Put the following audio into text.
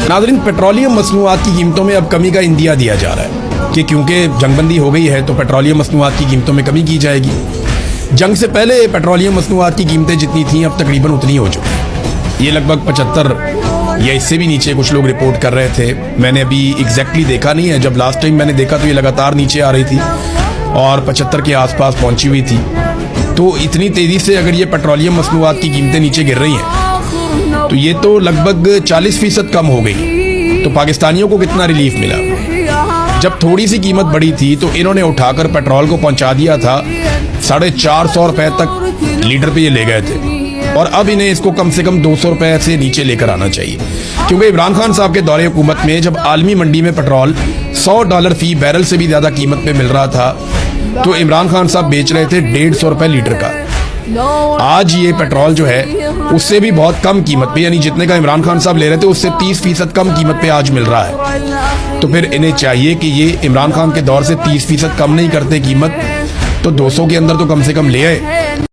नाज़रीन, पेट्रोलियम मसनूआत की कीमतों में अब कमी का इंदिया दिया जा रहा है कि क्योंकि जंगबंदी हो गई है तो पेट्रोलियम मसनूआत की कीमतों में कमी की जाएगी। जंग से पहले पेट्रोलियम मसनूआत की कीमतें जितनी थीं अब तकरीबन उतनी हो चुकी। ये लगभग 75 या इससे भी नीचे कुछ लोग रिपोर्ट कर रहे थे। मैंने अभी एग्जैक्टली देखा नहीं है, जब लास्ट टाइम मैंने देखा तो ये लगातार नीचे आ रही थी और 75 के आसपास पहुंची हुई थी। तो इतनी तेज़ी से अगर ये पेट्रोलियम मसनूआत की कीमतें नीचे गिर रही हैं तो ये तो लगभग 40% कम हो गई। तो पाकिस्तानियों को कितना रिलीफ मिला? जब थोड़ी सी कीमत बढ़ी थी तो इन्होंने उठाकर पेट्रोल को पहुंचा दिया था 450 रुपए तक लीटर पे ये ले गए थे, और अब इन्हें इसको कम से कम 200 रुपए से नीचे लेकर आना चाहिए। क्योंकि इमरान खान साहब के दौरे हुकूमत में जब आलमी मंडी में पेट्रोल $100 फी बैरल से भी ज़्यादा कीमत पे मिल रहा था तो इमरान खान साहब बेच रहे थे 150 रुपए लीटर का। आज ये पेट्रोल जो है उससे भी बहुत कम कीमत पे, यानी जितने का इमरान खान साहब ले रहे थे उससे 30% कम कीमत पे आज मिल रहा है। तो फिर इन्हें चाहिए कि ये इमरान खान के दौर से 30% कम नहीं करते कीमत, तो 200 के अंदर तो कम से कम ले आए।